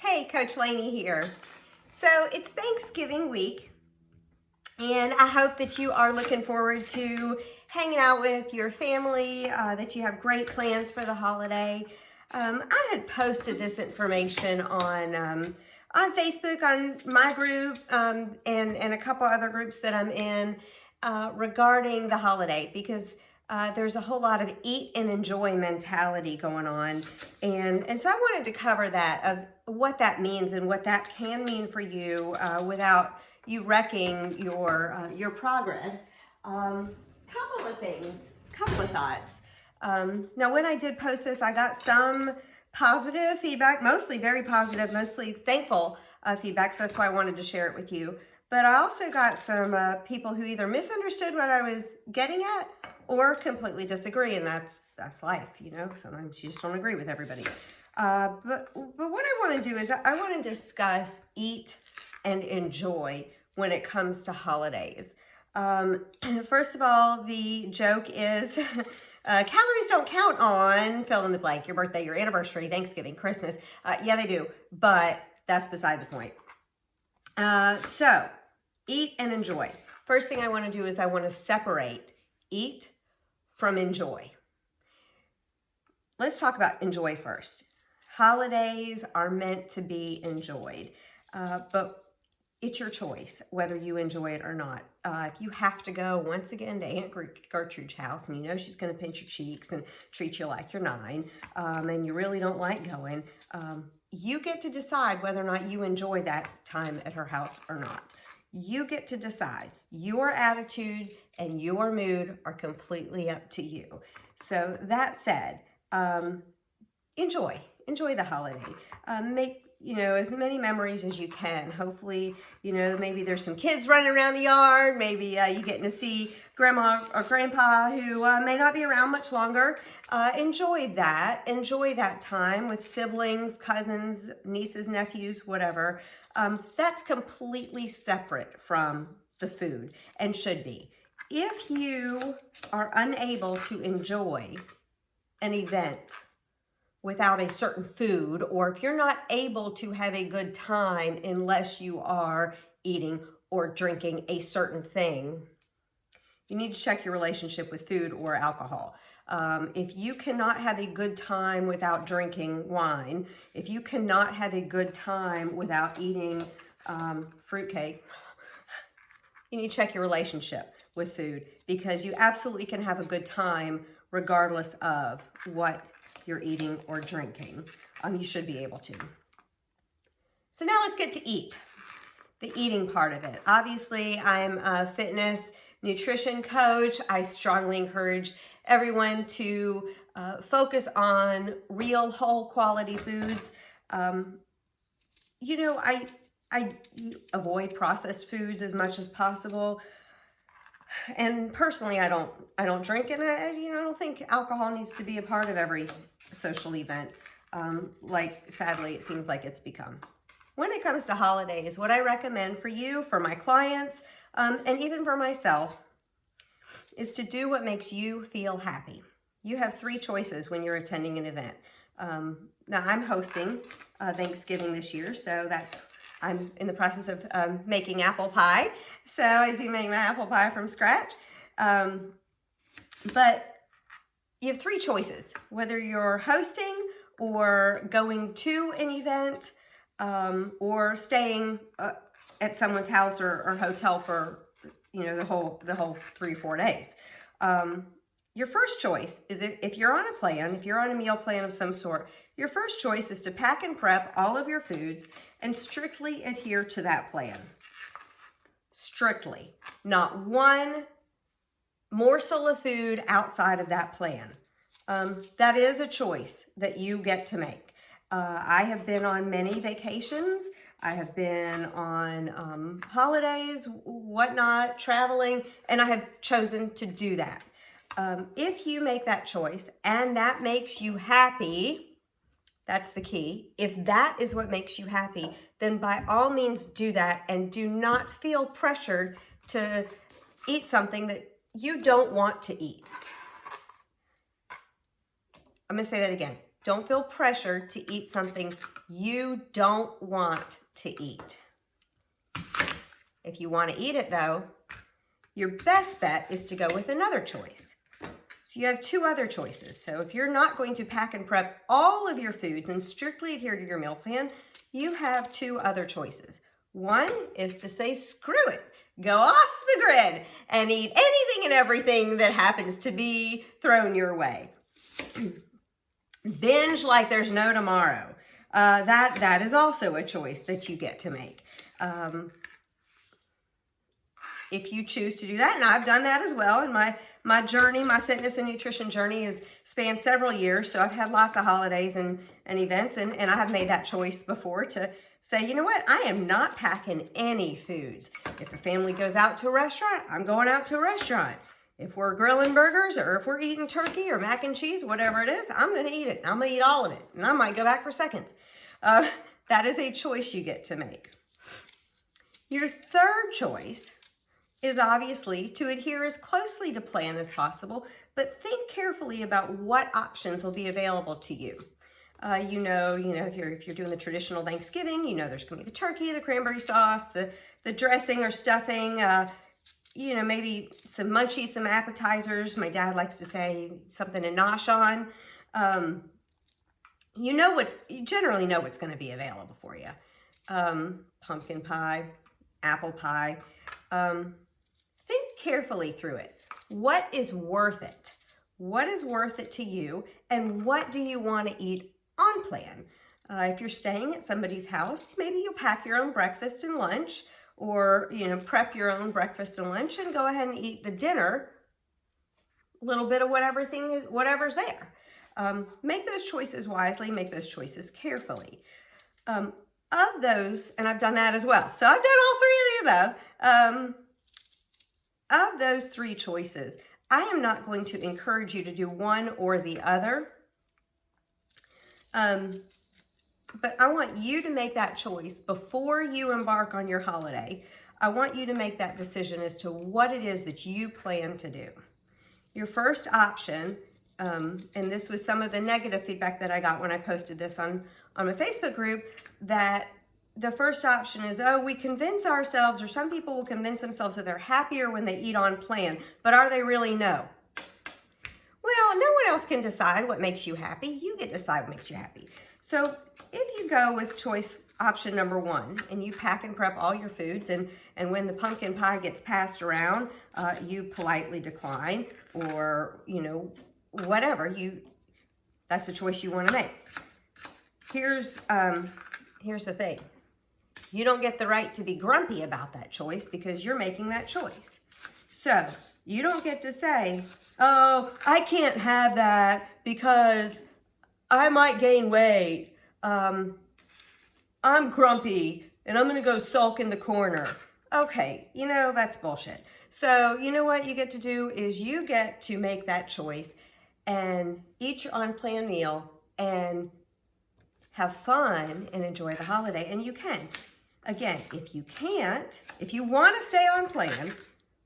Hey, Coach Lainey here. So it's Thanksgiving week, and I hope that you are looking forward to hanging out with your family, that you have great plans for the holiday. I had posted this information on Facebook, on my group, and a couple other groups that I'm in regarding the holiday, because there's a whole lot of eat and enjoy mentality going on. And so I wanted to cover that, of what that means and what that can mean for you without you wrecking your progress. Couple of things, couple of thoughts. Now, when I did post this, I got some positive feedback, mostly very positive, mostly thankful feedback. So that's why I wanted to share it with you. But I also got some people who either misunderstood what I was getting at or completely disagree, and that's life, you know. Sometimes you just don't agree with everybody. But what I want to do is I want to discuss eat and enjoy when it comes to holidays. First of all, the joke is calories don't count on fill in the blank, your birthday, your anniversary, Thanksgiving, Christmas. Yeah, they do, but that's beside the point. So eat and enjoy. First thing I want to do is I want to separate eat from enjoy. Let's talk about enjoy first. Holidays are meant to be enjoyed, but it's your choice whether you enjoy it or not. If you have to go once again to Aunt Gertrude's house, and you know she's going to pinch your cheeks and treat you like you're 9, and you really don't like going, you get to decide whether or not you enjoy that time at her house or not. You get to decide. Your attitude and your mood are completely up to you. So that said, enjoy the holiday. Make as many memories as you can. Hopefully, maybe there's some kids running around the yard. Maybe you getting to see grandma or grandpa who may not be around much longer. Enjoy that time with siblings, cousins, nieces, nephews, whatever. That's completely separate from the food and should be. If you are unable to enjoy an event without a certain food, or if you're not able to have a good time unless you are eating or drinking a certain thing, you need to check your relationship with food or alcohol. If you cannot have a good time without drinking wine, if you cannot have a good time without eating fruitcake, you need to check your relationship with food, because you absolutely can have a good time regardless of what you're eating or drinking. You should be able to. So now let's get to eat, the eating part of it. Obviously, I'm a fitness nutrition coach. I strongly encourage everyone to focus on real, whole quality foods. I avoid processed foods as much as possible. And personally, I don't drink, and I don't think alcohol needs to be a part of every social event, like sadly it seems like it's become. When it comes to holidays, what I recommend for you, for my clients, and even for myself, is to do what makes you feel happy. You have 3 choices when you're attending an event. Now I'm hosting Thanksgiving this year, so I'm in the process of making apple pie. So I do make my apple pie from scratch. But you have 3 choices, whether you're hosting or going to an event, or staying at someone's house or hotel for, the whole 3-4 days. Your first choice is, if you're on a plan, if you're on a meal plan of some sort, your first choice is to pack and prep all of your foods and strictly adhere to that plan. Strictly. Not one morsel of food outside of that plan. That is a choice that you get to make. I have been on many vacations. I have been on holidays, whatnot, traveling, and I have chosen to do that. If you make that choice and that makes you happy, that's the key. If that is what makes you happy, then by all means do that, and do not feel pressured to eat something that you don't want to eat. I'm going to say that again. Don't feel pressured to eat something you don't want to eat. If you want to eat it though, your best bet is to go with another choice. So you have two other choices. So if you're not going to pack and prep all of your foods and strictly adhere to your meal plan, you have two other choices. One is to say, screw it, go off the grid and eat anything and everything that happens to be thrown your way. Binge like there's no tomorrow. That is also a choice that you get to make. If you choose to do that, and I've done that as well, and my journey, my fitness and nutrition journey has spanned several years, so I've had lots of holidays and events, and I have made that choice before to say, you know what, I am not packing any foods. If the family goes out to a restaurant, I'm going out to a restaurant. If we're grilling burgers or if we're eating turkey or mac and cheese, whatever it is, I'm going to eat it. I'm going to eat all of it, and I might go back for seconds. That is a choice you get to make. Your third choice is obviously to adhere as closely to plan as possible, but think carefully about what options will be available to you. You know, if you're doing the traditional Thanksgiving, you know there's going to be the turkey, the cranberry sauce, the dressing or stuffing, maybe some munchies, some appetizers. My dad likes to say something to nosh on. You generally know what's going to be available for you. Pumpkin pie, apple pie. Think carefully through it. What is worth it? What is worth it to you? And what do you want to eat on plan? If you're staying at somebody's house, maybe you'll pack your own breakfast and lunch, or prep your own breakfast and lunch and go ahead and eat the dinner, a little bit of whatever's there. Make those choices wisely, make those choices carefully. Of those, and I've done that as well, so I've done all three of the above. Of those three choices, I am not going to encourage you to do one or the other. But I want you to make that choice before you embark on your holiday. I want you to make that decision as to what it is that you plan to do. Your first option, and this was some of the negative feedback that I got when I posted this on my Facebook group, that the first option is, we convince ourselves, or some people will convince themselves that they're happier when they eat on plan, but are they really? No. Well, no one else can decide what makes you happy. You get to decide what makes you happy. So if you go with choice option number one and you pack and prep all your foods, and when the pumpkin pie gets passed around, you politely decline, or, whatever, that's a choice you want to make. Here's the thing. You don't get the right to be grumpy about that choice because you're making that choice. So you don't get to say, oh, I can't have that because I might gain weight. I'm grumpy and I'm going to go sulk in the corner. Okay, that's bullshit. So you know what you get to do is you get to make that choice and eat your on-plan meal and have fun and enjoy the holiday. And you can. Again, if you want to stay on plan,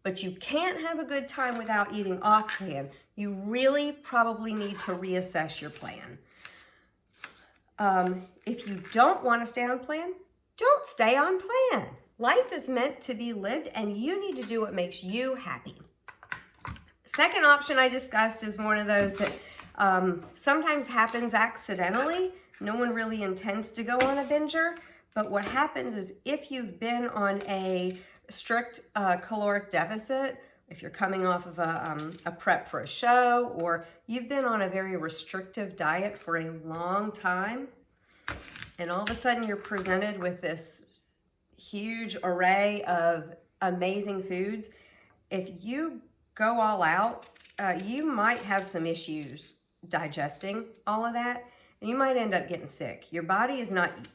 but you can't have a good time without eating off plan, you really probably need to reassess your plan. If you don't want to stay on plan, don't stay on plan. Life is meant to be lived, and you need to do what makes you happy. Second option I discussed is one of those that sometimes happens accidentally. No one really intends to go on a binger, but what happens is if you've been on a strict caloric deficit, if you're coming off of a prep for a show, or you've been on a very restrictive diet for a long time, and all of a sudden you're presented with this huge array of amazing foods, if you go all out, you might have some issues digesting all of that, and you might end up getting sick. Your body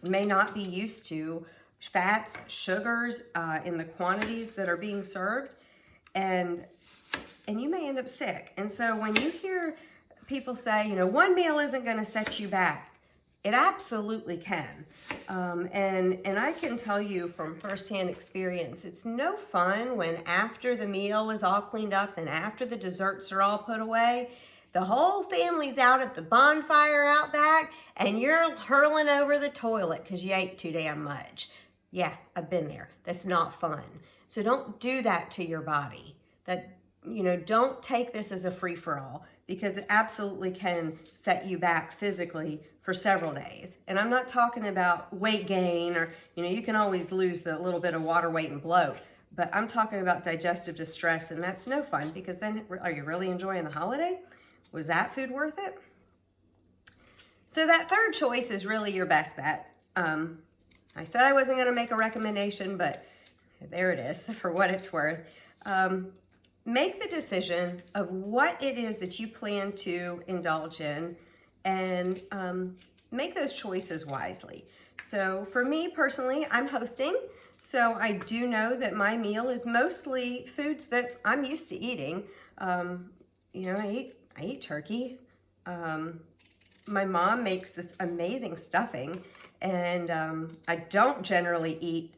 may not be used to fats, sugars in the quantities that are being served, and you may end up sick. And so when you hear people say, one meal isn't going to set you back, it absolutely can. And I can tell you from firsthand experience, it's no fun when after the meal is all cleaned up and after the desserts are all put away, the whole family's out at the bonfire out back and you're hurling over the toilet because you ate too damn much. Yeah, I've been there. That's not fun. So don't do that to your body. Don't take this as a free-for-all, because it absolutely can set you back physically for several days. And I'm not talking about weight gain, or, you can always lose the little bit of water weight and bloat, but I'm talking about digestive distress, and that's no fun, because then are you really enjoying the holiday? Was that food worth it? So that third choice is really your best bet. I said I wasn't going to make a recommendation, but there it is for what it's worth. Make the decision of what it is that you plan to indulge in, and make those choices wisely. So for me personally, I'm hosting, so I do know that my meal is mostly foods that I'm used to eating. I eat turkey. My mom makes this amazing stuffing, and I don't generally eat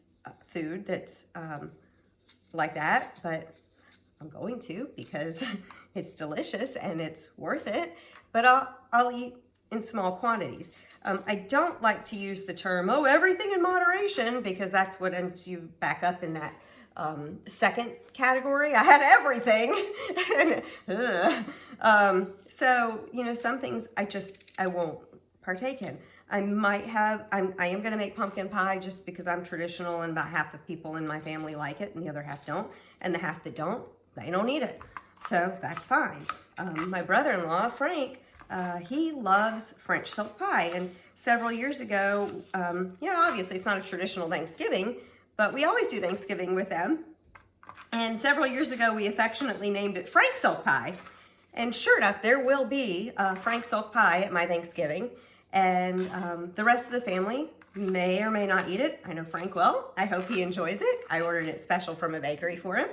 food that's like that, but I'm going to, because it's delicious and it's worth it. But I'll eat in small quantities. I don't like to use the term, everything in moderation, because that's what ends you back up in that second category. I had everything. Some things I won't partake in. I am going to make pumpkin pie just because I'm traditional, and about half the people in my family like it and the other half don't. And the half that don't, they don't eat it. So that's fine. My brother-in-law, Frank, he loves French silk pie. And several years ago, obviously it's not a traditional Thanksgiving, but we always do Thanksgiving with them. And several years ago, we affectionately named it Frank silk pie. And sure enough, there will be Frank silk pie at my Thanksgiving. And the rest of the family may or may not eat it. I know Frank will. I hope he enjoys it. I ordered it special from a bakery for him.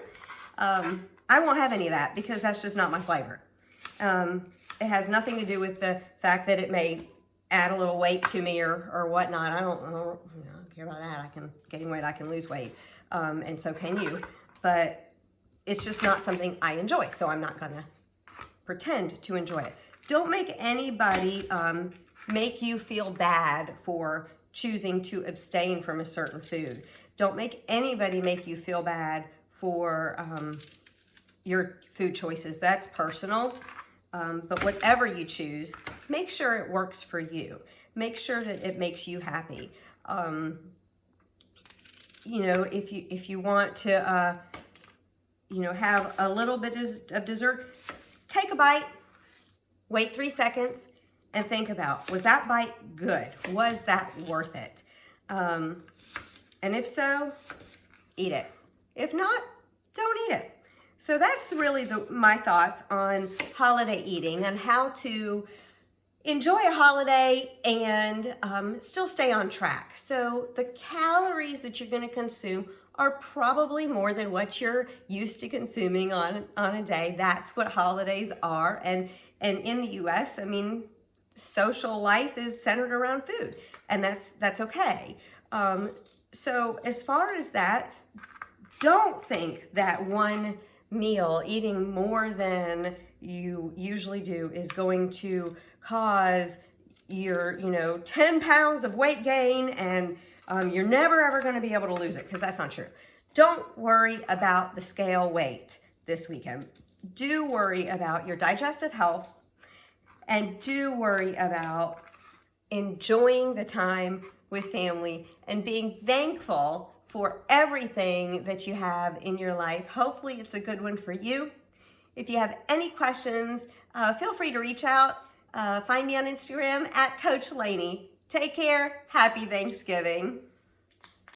I won't have any of that, because that's just not my flavor. It has nothing to do with the fact that it may add a little weight to me or whatnot. I don't care about that. I can gain weight, I can lose weight, and so can you. But it's just not something I enjoy, so I'm not gonna pretend to enjoy it. Don't make anybody make you feel bad for choosing to abstain from a certain food. Don't make anybody make you feel bad for your food choices. That's personal. But whatever you choose, make sure it works for you. Make sure that it makes you happy. If you want to, have a little bit of dessert, take a bite, wait 3 seconds, and think about, was that bite good? Was that worth it? And if so, eat it. If not, don't eat it. So that's really my thoughts on holiday eating and how to enjoy a holiday and still stay on track. So the calories that you're going to consume are probably more than what you're used to consuming on a day. That's what holidays are. And in the US, social life is centered around food, and that's okay. So as far as that, don't think that one meal, eating more than you usually do, is going to cause your 10 pounds of weight gain, and you're never ever going to be able to lose it, because that's not true. Don't worry about the scale weight this weekend. Do worry about your digestive health, and do worry about enjoying the time with family and being thankful for everything that you have in your life. Hopefully it's a good one for you. If you have any questions, feel free to reach out. Find me on Instagram @Coach Laney. Take care. Happy Thanksgiving.